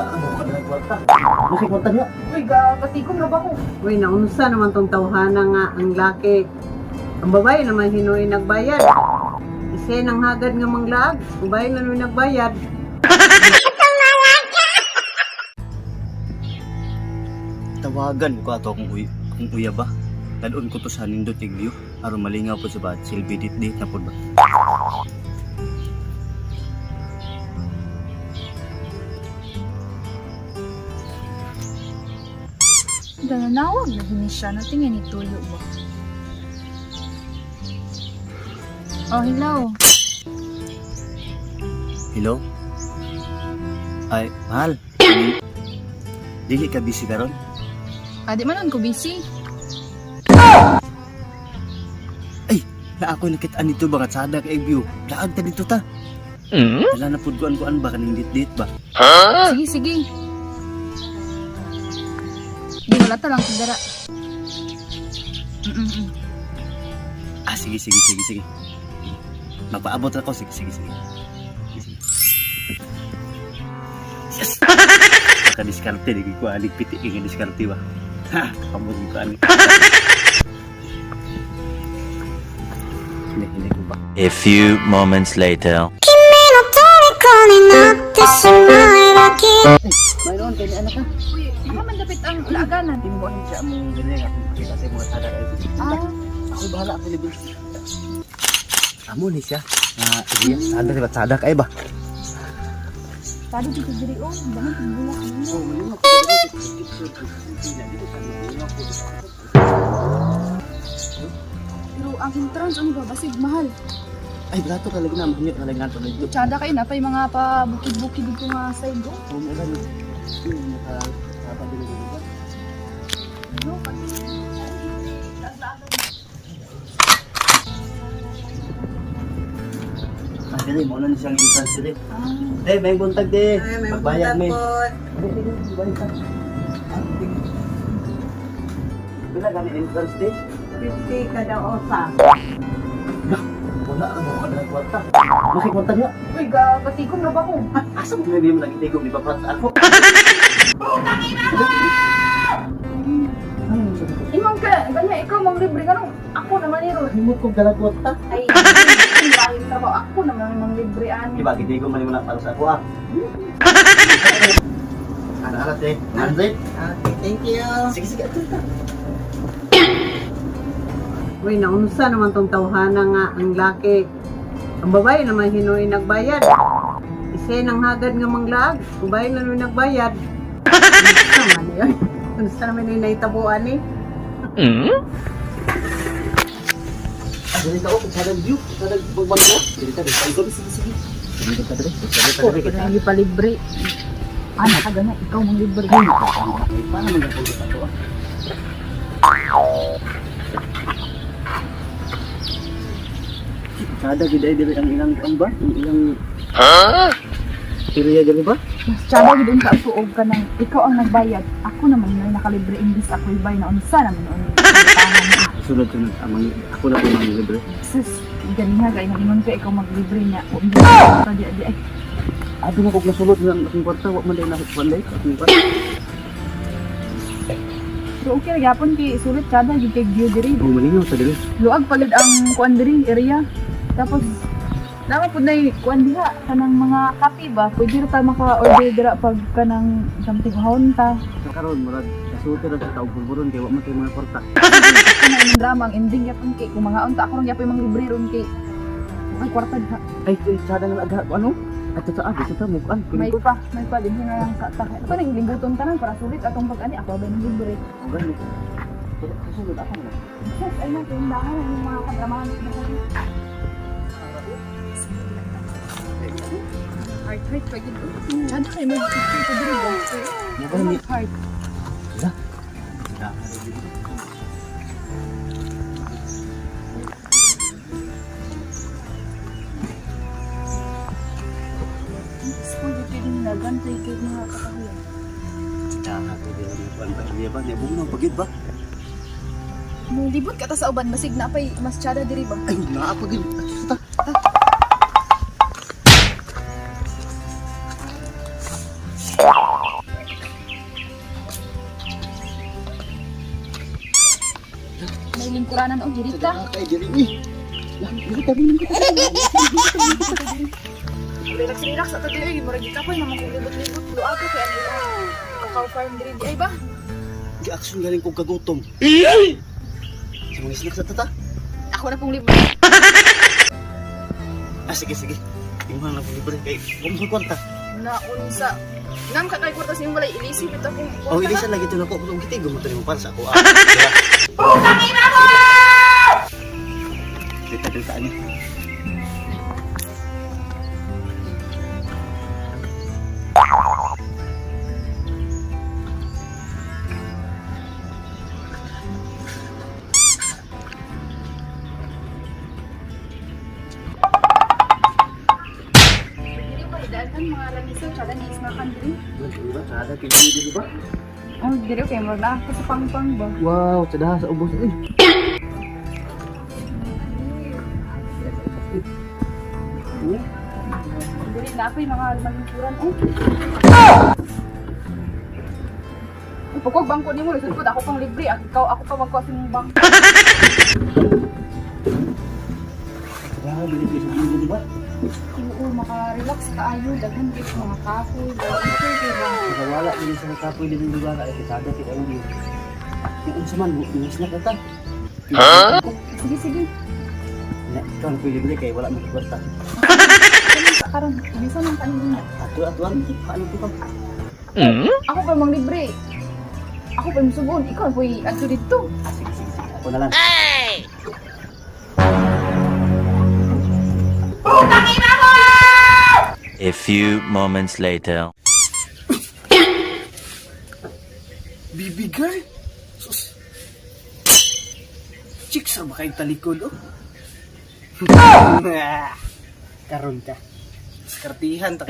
Wala ka mo ka ng kwarta. Kasi kwarta niya. Uy, gatikom na ba ko? Uy, naunsa naman tong tawhana nga ang laki. Ang babae naman hinuoy nagbayad. Isa nang hagad nga manglaag. Babae nga nuoy nagbayad. Tawagan ko ato akong uya ba? Dalon ko to sa nindot yung view. Aron malingaw po sa ba? Silbi dit na po ba? Nanawag na din siya. Natingin ni Tuyo ba? Oh, hello. Hello? Ay, mahal. Dili ka busy karon? Di man ko busy. Ay, na ako nakita nito ba nga sada kay view. Laag ta dito ta. Wala na pud kuan ba kaning dit ba? Sige, sige. Di wala ta lang kidara. Ah, sige. Magpaabot ako, sige. Yes! Kadiskarte, di ko alig piti yung diskarte ba? Ha! Kamot ko ani. Hindi ko ba? A few moments later. Mayroon kayo anak ka? Uy, baka man dapit ang laaganan. Timbuan siya mo ganyan ako kita sa mga sada ay. Ako bahala ako libis. Amo ni siya. Iya, sada kay ba? Tadi dito diri oh, bangun timbula. Oh, malimo. Pero ang entrance ano ba basig mahal. Ay, brato talaga na mahimik talaga nato dito. Tsada kayo na pa yung mga pa bukid-bukid dito nga side do. Umulan. Nakapabili dito ba? No, Dili mo na siyang entrance dili. May buntag di. Ay, may Magbayad mi. buntag Bila gani entrance di? 50 kada osa. Wala ka mo kada kwarta. Maki kwarta niya. uy, gatikom na ba ko? Asa mo hindi mo lagi tigom di ba pat ako? Imong ka, ganyan ikaw mang libre ka nung ako naman niro. Himot ko kada kwarta. Ay, lain trabaho ako naman mang libre ani. Di ba gitigom man mo na para sa ako ah. Ana te. Andre. Okay, thank you. Sige. Uy, naunsa naman tong tawhana nga ang laki. Ang babae naman hinuoy nagbayad. Isa nang hagad nga manglaag. Babae nga nuoy nagbayad. Unsa man yun? Unsa naman yung naitabuan ni? Dili ka oh, sa view, sa pagbangko. Dili ka, sige. Dili ka dali. Ko kita hindi pa libre. Ana ka gana ikaw mang libre. Paano man gapon sa to ah? Kada gid ay dili ang ilang ba? Ang ilang area dili ba? Mas tsada gid unta suog ka nang ikaw ang nagbayad. Ako naman na nakalibre imbis ako ibay na unsa naman on. Sunod amang ako na po mang libre. Sus, ganiha kay nagingon ka ikaw maglibre niya. O hindi ka di ay. Abi na kog nasulod ng akong kwarta, wa man day na panday akong kwarta. So okay ra gyapon kay sulit tsada gid kay view diri. Oh, malingaw sa dili. Luag palid ang kuan diri area. Tapos nama pud nay kuan diha kanang mga kape ba? Pwede ra ta maka-order dira pag kanang something hon ta. Karon murag nasuti ra sa taog bulburon kay wa man kay mga kwarta. Kana yung drama ang ending yapon kay kung mga unta ako ron yapon mga libre ron kay ay kwarta diha. Ay, sada nga aga ano? At sa abi sa mo kan. May pa din na lang sa ta. Ano nang limbuton tanan para sulit atong pag-ani ako ba ng libre. Gani. Susunod ako na. Yes, ay na tindahan ng mga kadramahan sa diri. Heart pag ito. Tsada kayo mag-picture pa diri ba? Nagani. Heart. Da. Kung di pwede nila gantay kayo mga katahuyan. Dapat hindi lang kuan ba niya ba? Niya bumang pagid ba? Nung libot ka ta sa uban, masig na pa'y mas tsada diri ba? Ay, naapagid. suganan o girita. Kay diri ni. Lah, dili ka dili. Relax ato diri, murag kita ko naman kung libot-libot do ako kay ano cow farm diri di ay ba? Di action galing kong kagutom. Sa mga snack sa tata. Ako na pong libre. Ah, sige. Tingnan lang kung libre kay kung kwarta. Na unsa. Nam ka kay kwarta sa imong balay ilisip ito kung Oh, ilisan lagi ito na ko. Kung kita gumutin mo para sa ako. Kita ni. dili ba idaan mga lamiso kada ni ismakan diri. Diba? Ada pilih dulu ba? Oh, diri kay mo na ako sa pangpang ba. Wow, cedah sa ubos. Dili na pay mga malingkuran oh. Pagkog bangko nimo lisod ko ako pang libre ako pa magkuha sa imong bangko. Cedah beli dulu ba? Oo, maka-relax kaayo daghan gyud mga kahoy, okay diba? Wala din sa kapoy din dulu ba? Kita ada kita ini. Yung saman bu, snack ata. Sige. Nek, kan pilih beli kay wala mo kwarta. Karon, bisa man kanina. Atuan, paano ko? Ako pa mang libre. Ako pa musugon, ikaw po'y adto dito. Sige. Ako na lang. A few moments later. Baby girl? Sus. Chicks ba kayong talikod, oh? Karon ka. Skartihan ta.